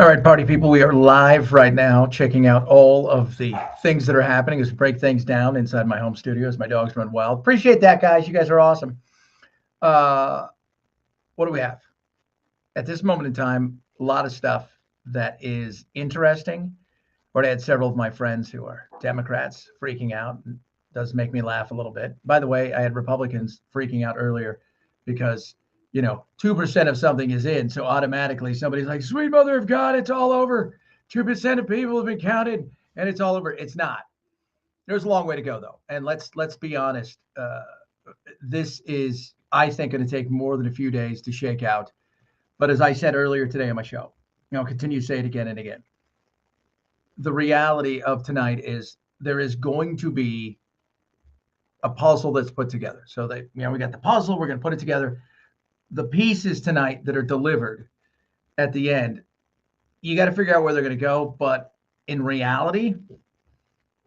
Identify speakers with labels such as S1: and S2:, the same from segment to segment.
S1: All right, party people, we are live right now, checking out all of the things that are happening as we break things down inside my home studio as my dogs run wild. Appreciate that, guys. You guys are awesome. Uh, what do we have? At this moment in time, a lot of stuff that is interesting. Already had several of my friends who are Democrats freaking out. It does make me laugh a little bit. By the way, I had Republicans freaking out earlier because 2% of something is in. So automatically somebody's like, sweet mother of God, it's all over. 2% of people have been counted and it's all over. It's not. There's a long way to go, though. And let's be honest. This is, I think, going to take more than a few days to shake out. But as I said earlier today on my show, I'll continue to say it again and again. The reality of tonight is there is going to be a puzzle that's put together. So we got the puzzle, we're going to put it together. The pieces tonight that are delivered at the end, you got to figure out where they're going to go. But in reality,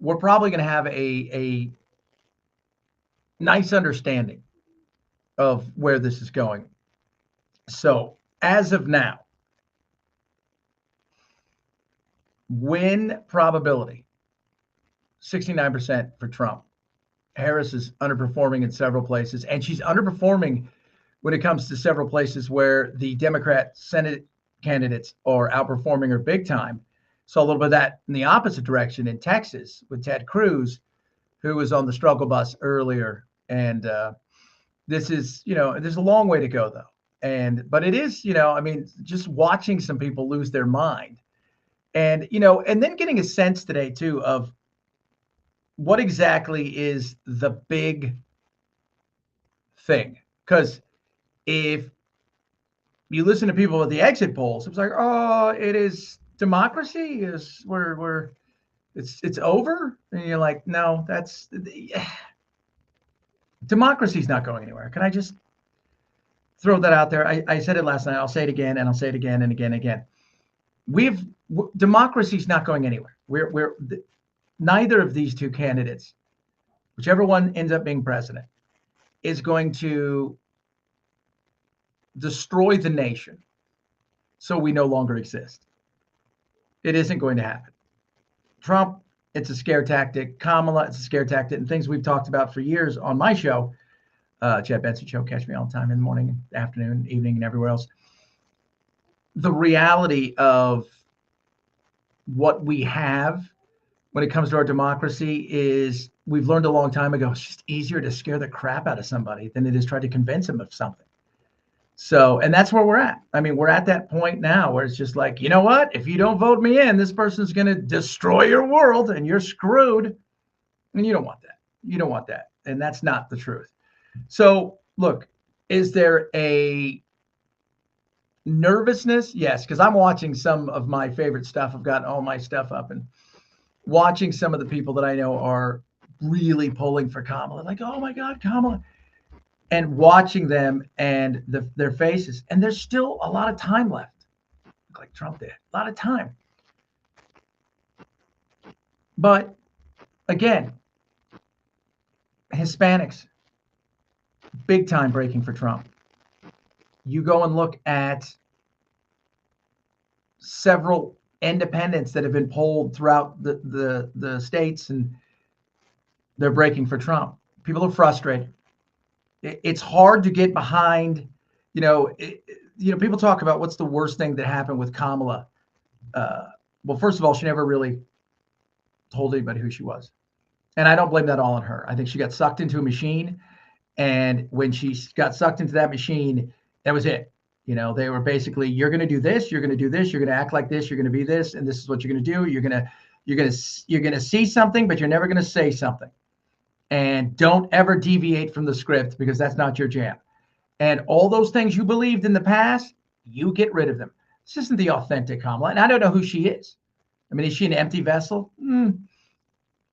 S1: we're probably going to have a nice understanding of where this is going. So as of now, win probability 69% for Trump. Harris is underperforming in several places, and she's underperforming when it comes to several places where the Democrat Senate candidates are outperforming her big time. Saw a little bit of that in the opposite direction in Texas with Ted Cruz, who was on the struggle bus earlier. And this is, there's a long way to go, though. But it is, just watching some people lose their mind. And, and then getting a sense today, too, of what exactly is the big thing. Because if you listen to people at the exit polls, it's like, oh, it is democracy is it's over. And you're like, no, democracy's not going anywhere. Can I just throw that out there? I said it last night. I'll say it again, and I'll say it again and again and again. Democracy's not going anywhere. Neither of these two candidates, whichever one ends up being president, is going to destroy the nation so we no longer exist. It isn't going to happen. Trump, it's a scare tactic. Kamala, it's a scare tactic. And things we've talked about for years on my show, Chad Benson Show, catch me all the time in the morning, afternoon, evening, and everywhere else. The reality of what we have when it comes to our democracy is we've learned a long time ago, it's just easier to scare the crap out of somebody than it is try to convince them of something. So, and that's where we're at. I mean, we're at that point now where it's just like, you know what? If you don't vote me in, this person's going to destroy your world and you're screwed. And you don't want that. You don't want that. And that's not the truth. So, look, is there a nervousness? Yes, because I'm watching some of my favorite stuff. I've got all my stuff up and watching some of the people that I know are really pulling for Kamala. Like, oh my God, Kamala. And watching them and their faces. And there's still a lot of time left. Like Trump did. A lot of time. But again, Hispanics, big time breaking for Trump. You go and look at several independents that have been polled throughout the states, and they're breaking for Trump. People are frustrated. It's hard to get behind, people talk about what's the worst thing that happened with Kamala. Well, first of all, she never really told anybody who she was. And I don't blame that all on her. I think she got sucked into a machine. And when she got sucked into that machine, that was it. They were basically, you're going to do this, you're going to do this, you're going to act like this, you're going to be this, and this is what you're going to do. You're going to see something, but you're never going to say something. And don't ever deviate from the script because that's not your jam. And all those things you believed in the past, you get rid of them. This isn't the authentic Kamala. And I don't know who she is. I mean, is she an empty vessel?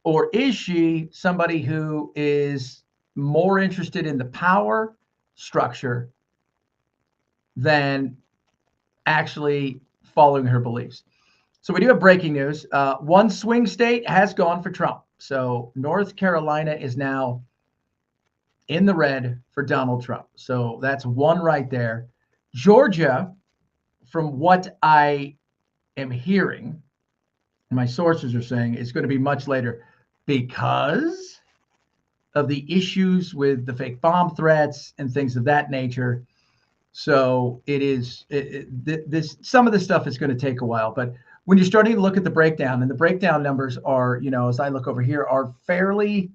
S1: Or is she somebody who is more interested in the power structure than actually following her beliefs? So we do have breaking news. One swing state has gone for Trump. So North Carolina is now in the red for Donald Trump. So that's one right there. Georgia, from what I am hearing, my sources are saying, it's going to be much later because of the issues with the fake bomb threats and things of that nature. So this some of this stuff is going to take a while, but when you're starting to look at the breakdown, and the breakdown numbers are, as I look over here, are fairly,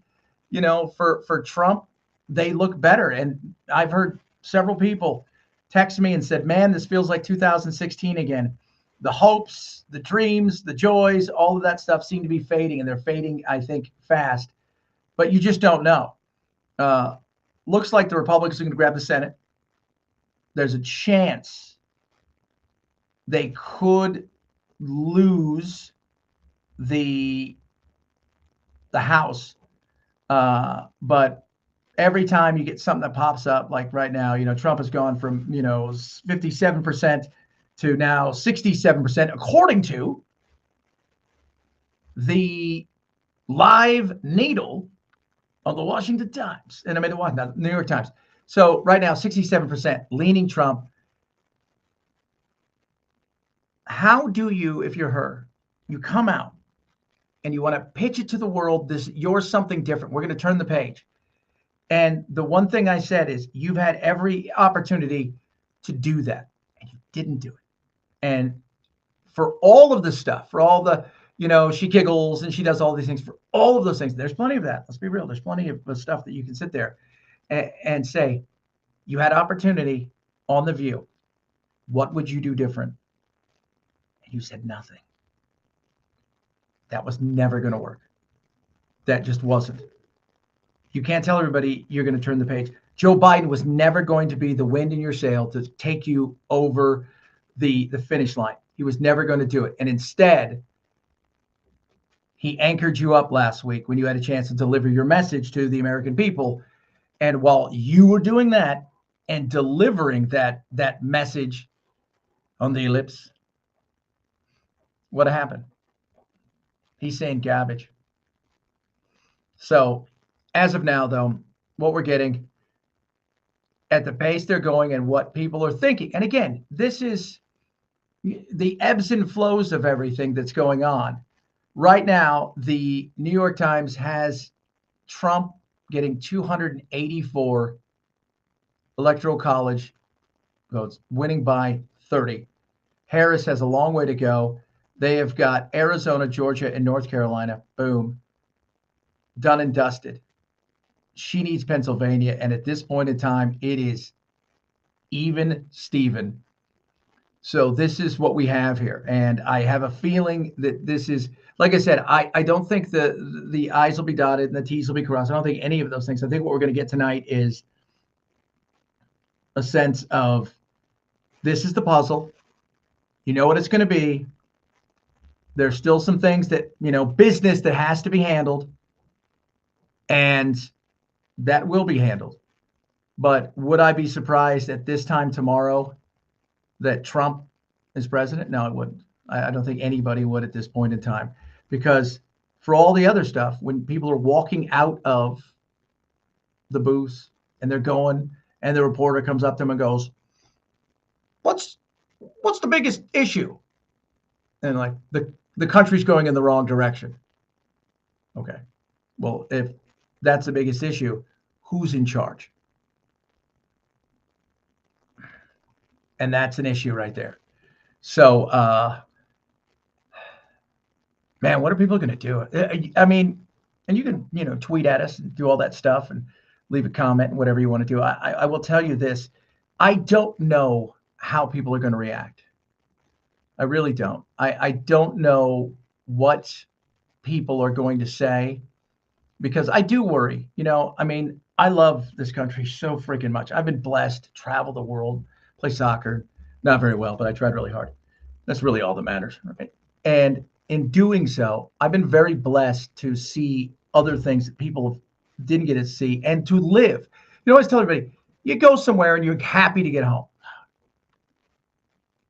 S1: for Trump, they look better. And I've heard several people text me and said, "Man, this feels like 2016 again." The hopes, the dreams, the joys, all of that stuff seem to be fading, and they're fading, I think, fast. But you just don't know. Looks like the Republicans are going to grab the Senate. There's a chance they could lose the House, but every time you get something that pops up, like right now, Trump has gone from 57% to now 67%, according to the live needle on the Washington Times, and I mean the New York Times. So right now, 67% leaning Trump. How do you, if you're her, you come out and you want to pitch it to the world, you're something different. We're going to turn the page. And the one thing I said is, you've had every opportunity to do that, and you didn't do it. And for all of the stuff, for all the, she giggles and she does all these things, for all of those things, there's plenty of that. Let's be real. There's plenty of stuff that you can sit there and say, you had opportunity on The View. What would you do different? And you said nothing. That was never going to work. That just wasn't. You can't tell everybody you're going to turn the page. Joe Biden was never going to be the wind in your sail to take you over the finish line. He was never going to do it. And instead, he anchored you up last week when you had a chance to deliver your message to the American people. And while you were doing that and delivering that message on the ellipse, what happened? He's saying garbage. So as of now, though, what we're getting at the pace they're going and what people are thinking. And again, this is the ebbs and flows of everything that's going on. Right now, the New York Times has Trump getting 284 electoral college votes, winning by 30. Harris has a long way to go. They have got Arizona, Georgia, and North Carolina. Boom. Done and dusted. She needs Pennsylvania. And at this point in time, it is even Steven. So this is what we have here. And I have a feeling that this is, like I said, I don't think the I's will be dotted and the T's will be crossed. I don't think any of those things. I think what we're going to get tonight is a sense of, this is the puzzle. You know what it's going to be. There's still some things that, business that has to be handled. And that will be handled. But would I be surprised at this time tomorrow that Trump is president? No, I wouldn't. I don't think anybody would at this point in time, because for all the other stuff, when people are walking out of the booth and they're going, and the reporter comes up to them and goes, what's the biggest issue? And like, the country's going in the wrong direction. Okay. Well, if that's the biggest issue, who's in charge? And that's an issue right there. So, man, what are people going to do? I mean, and you can, tweet at us and do all that stuff and leave a comment and whatever you want to do. I will tell you this. I don't know how people are going to react. I really don't. I don't know what people are going to say, because I do worry. I mean, I love this country so freaking much. I've been blessed to travel the world, play soccer. Not very well, but I tried really hard. That's really all that matters, right? And in doing so, I've been very blessed to see other things that people didn't get to see and to live. I always tell everybody, you go somewhere and you're happy to get home.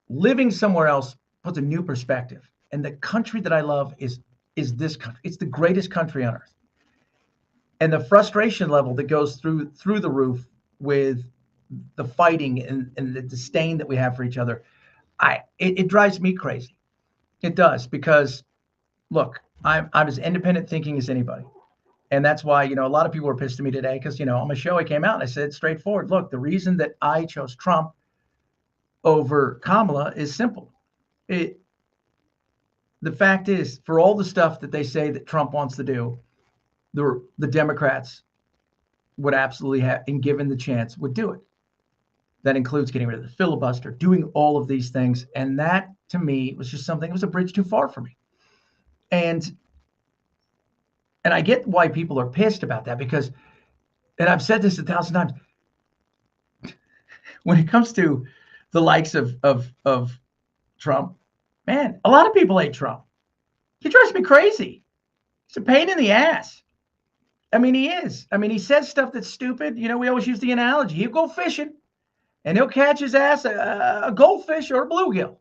S1: Living somewhere else puts a new perspective. And the country that I love is this country. It's the greatest country on earth. And the frustration level that goes through the roof with the fighting and the disdain that we have for each other, it drives me crazy. It does, because look, I'm as independent thinking as anybody. And that's why, a lot of people were pissed at me today because, on my show, I came out and I said straightforward, look, the reason that I chose Trump over Kamala is simple. The fact is, for all the stuff that they say that Trump wants to do, the Democrats would absolutely have, and given the chance, would do it. That includes getting rid of the filibuster, doing all of these things. And that, to me, was just something, it was a bridge too far for me. And I get why people are pissed about that because, and I've said this 1,000 times, when it comes to the likes of Trump, man, a lot of people hate Trump. He drives me crazy. He's a pain in the ass. I mean, he is. I mean, he says stuff that's stupid. We always use the analogy. He'll go fishing, and he'll catch his ass a goldfish or a bluegill,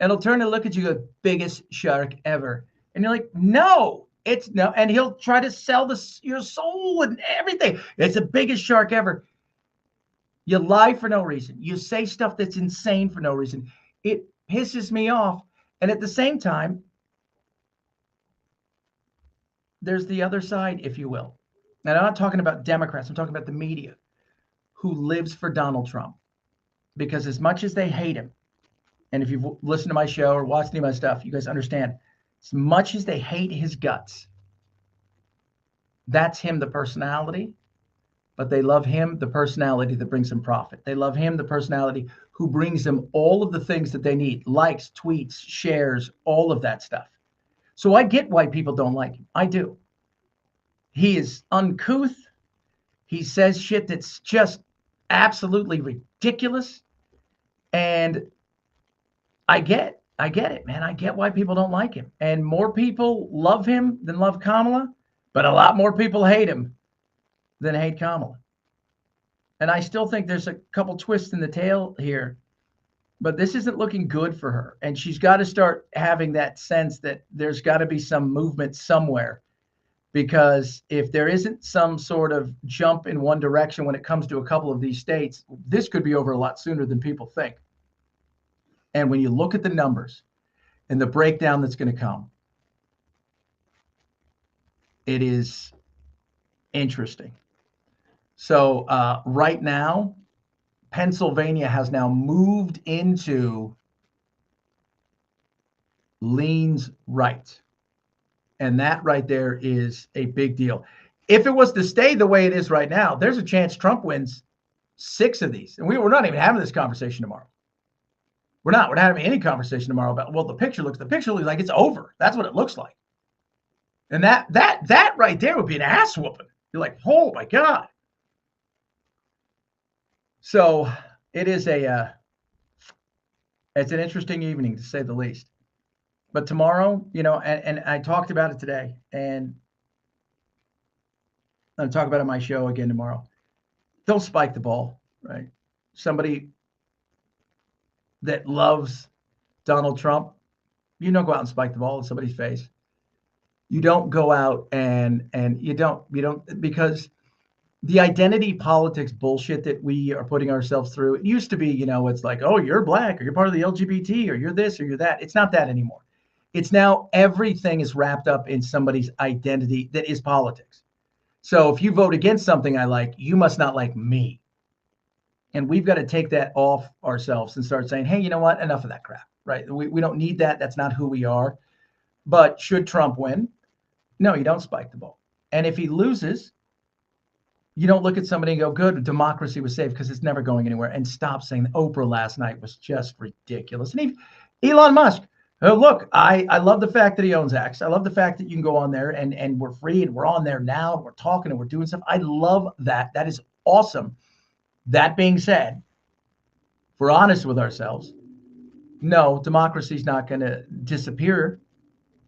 S1: and he'll turn and look at you, the biggest shark ever. And you're like, no, it's no. And he'll try to sell your soul and everything. It's the biggest shark ever. You lie for no reason. You say stuff that's insane for no reason. It pisses me off. And at the same time, there's the other side, if you will. And I'm not talking about Democrats. I'm talking about the media who lives for Donald Trump. Because as much as they hate him, and if you've listened to my show or watched any of my stuff, you guys understand, as much as they hate his guts, that's him, the personality. But they love him, the personality that brings them profit. They love him, the personality who brings them all of the things that they need, likes, tweets, shares, all of that stuff. So I get why people don't like him. I do. He is uncouth. He says shit that's just absolutely ridiculous. And I get it, man. I get why people don't like him. And more people love him than love Kamala, but a lot more people hate him than hate Kamala. And I still think there's a couple twists in the tail here, but this isn't looking good for her. And she's got to start having that sense that there's got to be some movement somewhere, because if there isn't some sort of jump in one direction when it comes to a couple of these states, this could be over a lot sooner than people think. And when you look at the numbers and the breakdown that's going to come, it is interesting. So right now, Pennsylvania has now moved into leans right. And that right there is a big deal. If it was to stay the way it is right now, there's a chance Trump wins 6 of these. And we're not even having this conversation tomorrow. We're not having any conversation tomorrow about, well, the picture looks like it's over. That's what it looks like. And that right there would be an ass whooping. You're like, oh my God. So it is it's an interesting evening, to say the least. But tomorrow, and I talked about it today, and I'll talk about it on my show again tomorrow. Don't spike the ball, right? Somebody that loves Donald Trump, go out and spike the ball in somebody's face. You don't go out and you don't, because the identity politics bullshit that we are putting ourselves through, it used to be, it's like, oh, you're black, or you're part of the LGBT, or you're this, or you're that. It's not that anymore. It's now everything is wrapped up in somebody's identity that is politics. So if you vote against something I like, you must not like me. And we've got to take that off ourselves and start saying, hey, you know what? Enough of that crap, right? We don't need that. That's not who we are. But should Trump win? No, you don't spike the ball. And if he loses, you don't look at somebody and go, good, democracy was saved, because it's never going anywhere. And stop saying that Oprah last night was just ridiculous. And even Elon Musk, oh, look, I love the fact that he owns X. I love the fact that you can go on there and we're free and we're on there now and we're talking and we're doing stuff. I love that. That is awesome. That being said, if we're honest with ourselves, no, democracy is not going to disappear,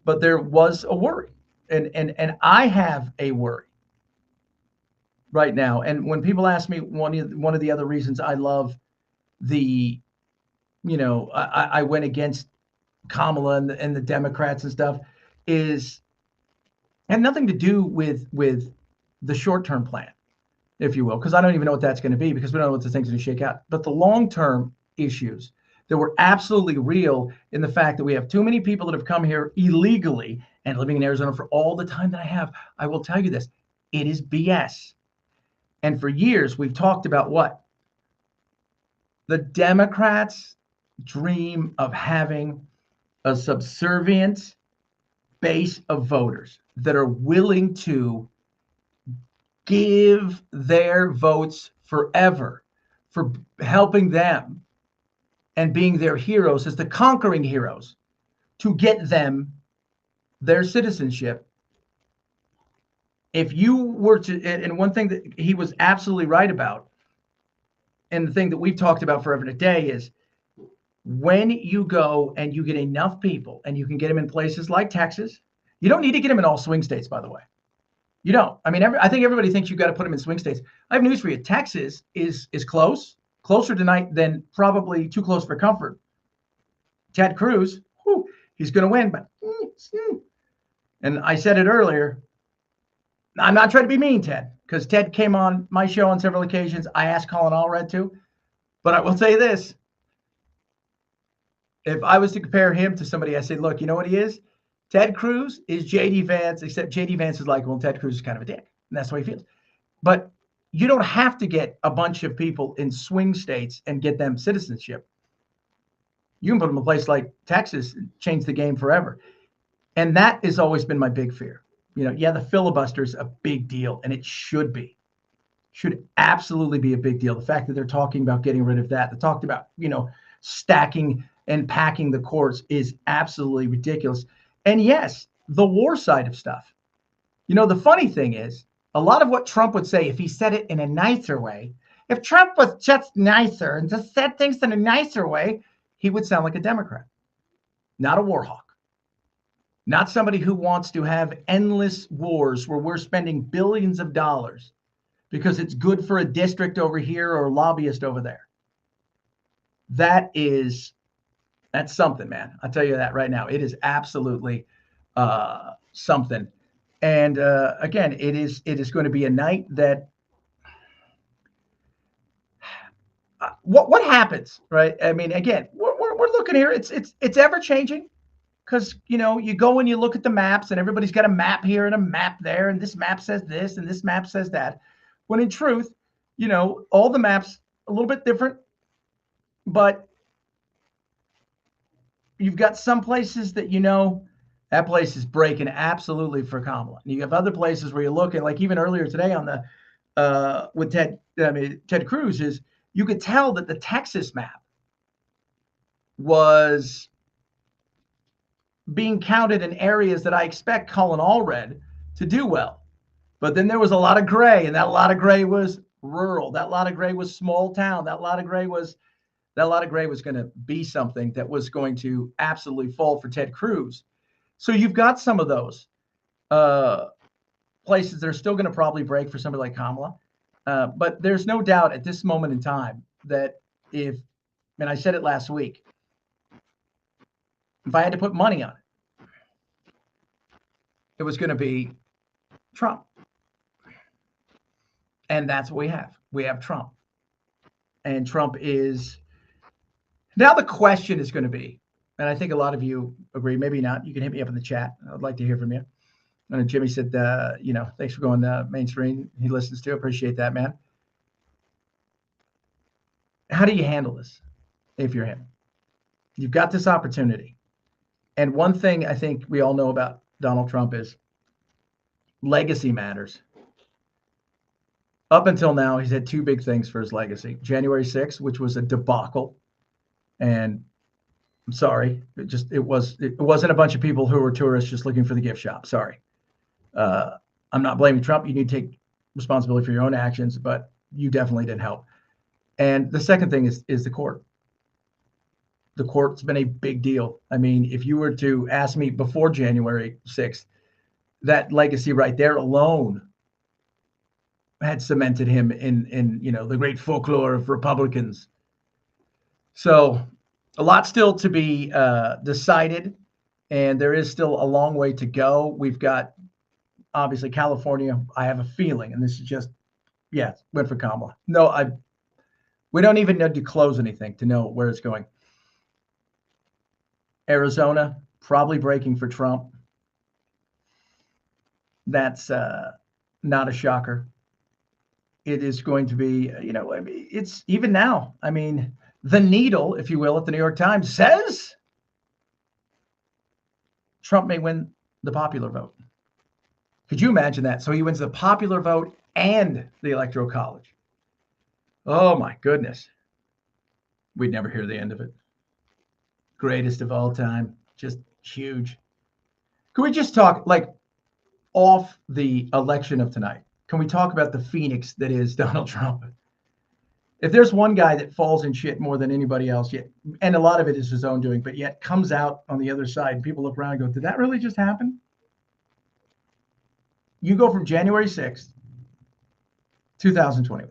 S1: but there was a worry. And I have a worry right now. And when people ask me, one of the other reasons I love I went against Kamala and the Democrats and stuff is had nothing to do with the short-term plan, if you will, because I don't even know what that's going to be, because we don't know what the thing's going to shake out. But the long-term issues that were absolutely real in the fact that we have too many people that have come here illegally and living in Arizona for all the time that I have. I will tell you this, it is BS. And for years, we've talked about what? The Democrats' dream of having a subservient base of voters that are willing to give their votes forever for helping them and being their heroes as the conquering heroes to get them their citizenship. If you were to, and one thing that he was absolutely right about, and the thing that we've talked about forever and a day is when you go and you get enough people and you can get them in places like Texas, you don't need to get them in all swing states, by the way. You don't. I mean, I think everybody thinks you've got to put them in swing states. I have news for you. Texas is closer tonight than probably too close for comfort. Ted Cruz, he's going to win, but and I said it earlier. I'm not trying to be mean, Ted, because Ted came on my show on several occasions. I asked Colin Allred to, but I will say this. If I was to compare him to somebody, I say, look, you know what he is? Ted Cruz is J.D. Vance, except J.D. Vance is like, well, Ted Cruz is kind of a dick. And that's the way he feels. But you don't have to get a bunch of people in swing states and get them citizenship. You can put them in a place like Texas and change the game forever. And that has always been my big fear. The filibuster is a big deal, and it should be. Should absolutely be a big deal. The fact that they're talking about getting rid of that, they talked about, stacking and packing the courts is absolutely ridiculous. And yes, the war side of stuff. The funny thing is, a lot of what Trump would say if he said it in a nicer way, if Trump was just nicer and just said things in a nicer way, he would sound like a Democrat, not a war hawk. Not somebody who wants to have endless wars where we're spending billions of dollars because it's good for a district over here or a lobbyist over there. That's something, man. I'll tell you that right now. It is absolutely something. And again, it is going to be a night that what happens, right? I mean, again, we're looking here. It's ever changing. Because, you go and you look at the maps and everybody's got a map here and a map there. And this map says this and this map says that. When in truth, all the maps a little bit different. But you've got some places that that place is breaking absolutely for Kamala. And you have other places where you look at, like even earlier today on the with Ted Cruz, is you could tell that the Texas map was being counted in areas that I expect Colin Allred to do well. But then there was a lot of gray, and that lot of gray was rural. That lot of gray was small town. That lot of gray was going to be something that was going to absolutely fall for Ted Cruz. So you've got some of those places that are still going to probably break for somebody like Kamala. But there's no doubt at this moment in time that and I said it last week, if I had to put money on it, it was going to be Trump. And that's what we have. We have Trump. And Trump is... Now the question is going to be, and I think a lot of you agree, maybe not. You can hit me up in the chat. I'd like to hear from you. And Jimmy said, thanks for going mainstream. He listens to. Appreciate that, man. How do you handle this if you're him? You've got this opportunity. And one thing I think we all know about Donald Trump is legacy matters. Up until now, he's had two big things for his legacy. January 6th, which was a debacle. And I'm sorry, it wasn't a bunch of people who were tourists just looking for the gift shop. Sorry. I'm not blaming Trump. You need to take responsibility for your own actions, but you definitely didn't help. And the second thing is the court. The court's been a big deal. I mean, if you were to ask me before January 6th, that legacy right there alone had cemented him in the great folklore of Republicans. So a lot still to be decided, and there is still a long way to go. We've got, obviously, California. I have a feeling, and this is just, went for Kamala. No, we don't even need to close anything to know where it's going. Arizona, probably breaking for Trump. That's not a shocker. It is going to be, I mean, it's even now. I mean, the needle, if you will, at the New York Times says Trump may win the popular vote. Could you imagine that? So he wins the popular vote and the Electoral College. Oh my goodness. We'd never hear the end of it. Greatest of all time. Just huge. Can we just talk like off the election of tonight? Can we talk about the phoenix that is Donald Trump? If there's one guy that falls in shit more than anybody else yet, and a lot of it is his own doing, but yet comes out on the other side, and people look around and go, did that really just happen? You go from January 6th, 2021.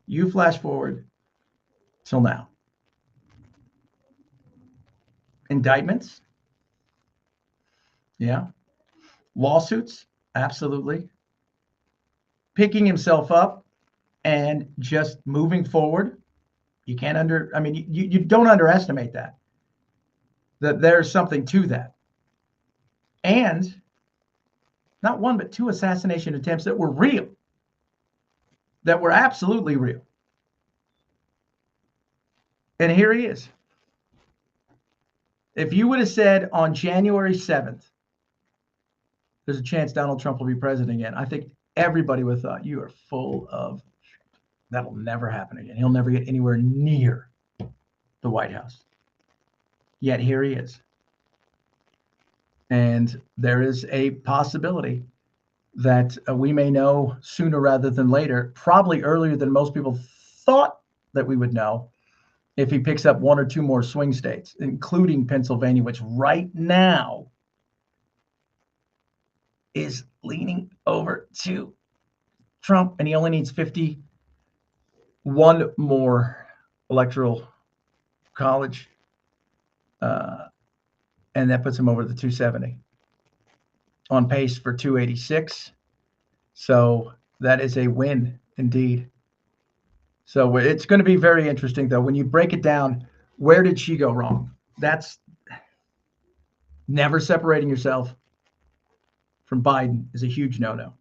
S1: You flash forward till now. Indictments? Yeah. Lawsuits? Absolutely. Picking himself up and just moving forward. You can't you don't underestimate that there's something to that. And not one, but two assassination attempts that were real, that were absolutely real. And here he is. If you would have said on January 7th, there's a chance Donald Trump will be president again, I think everybody would have thought you are full of, that'll never happen again. He'll never get anywhere near the White House. Yet here he is. And there is a possibility that we may know sooner rather than later, probably earlier than most people thought that we would know, if he picks up one or two more swing states, including Pennsylvania, which right now is leaning over to Trump, and he only needs 51 more electoral college, and that puts him over the 270, on pace for 286. So that is a win indeed. So it's going to be very interesting, though, when you break it down. Where did she go wrong? That's never separating yourself from Biden is a huge no-no.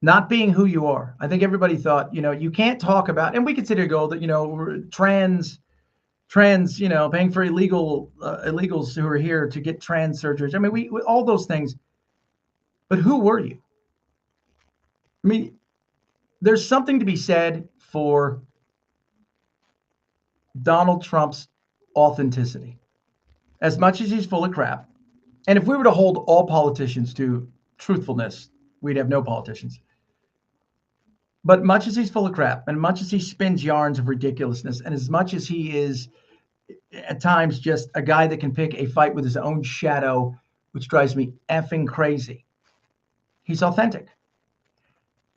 S1: Not being who you are. I think everybody thought, you can't talk about, and we could sit here and go that, trans, paying for illegals who are here to get trans surgeries. I mean, we all those things. But who were you? I mean, there's something to be said for Donald Trump's authenticity. As much as he's full of crap, and if we were to hold all politicians to truthfulness, we'd have no politicians. But much as he's full of crap, and much as he spins yarns of ridiculousness, and as much as he is at times just a guy that can pick a fight with his own shadow, which drives me effing crazy, he's authentic.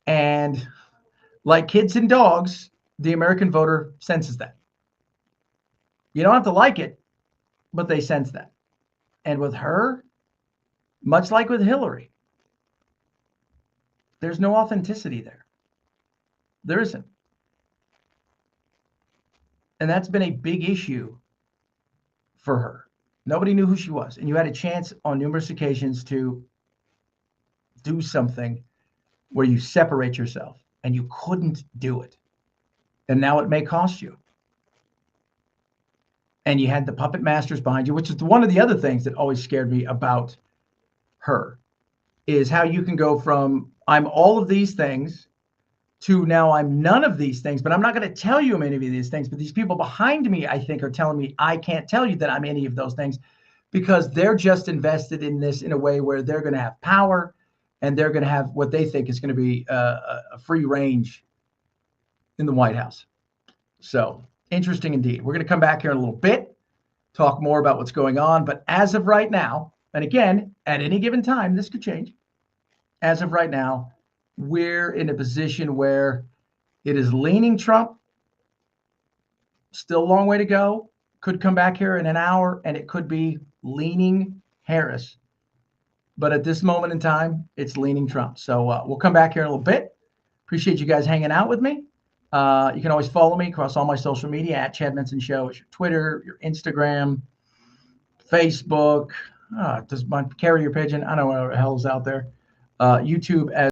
S1: And like kids and dogs, the American voter senses that. You don't have to like it, but they sense that. And with her, much like with Hillary, there's no authenticity there. There isn't. And that's been a big issue for her. Nobody knew who she was. And you had a chance on numerous occasions to do something where you separate yourself, and you couldn't do it. And now it may cost you. And you had the puppet masters behind you, which is one of the other things that always scared me about her, is how you can go from I'm all of these things to now I'm none of these things, but I'm not going to tell you I'm any of these things. But these people behind me, I think, are telling me I can't tell you that I'm any of those things, because they're just invested in this in a way where they're going to have power, and they're going to have what they think is going to be a free range in the White House. So interesting indeed. We're going to come back here in a little bit, talk more about what's going on. But as of right now, and again, at any given time, this could change. As of right now, we're in a position where it is leaning Trump. Still a long way to go. Could come back here in an hour, and it could be leaning Harris. But at this moment in time, it's leaning Trump. So we'll come back here in a little bit. Appreciate you guys hanging out with me. You can always follow me across all my social media at Chad Benson Show. It's your Twitter, your Instagram, Facebook. Does my carrier pigeon? I don't know what the hell's out there. YouTube as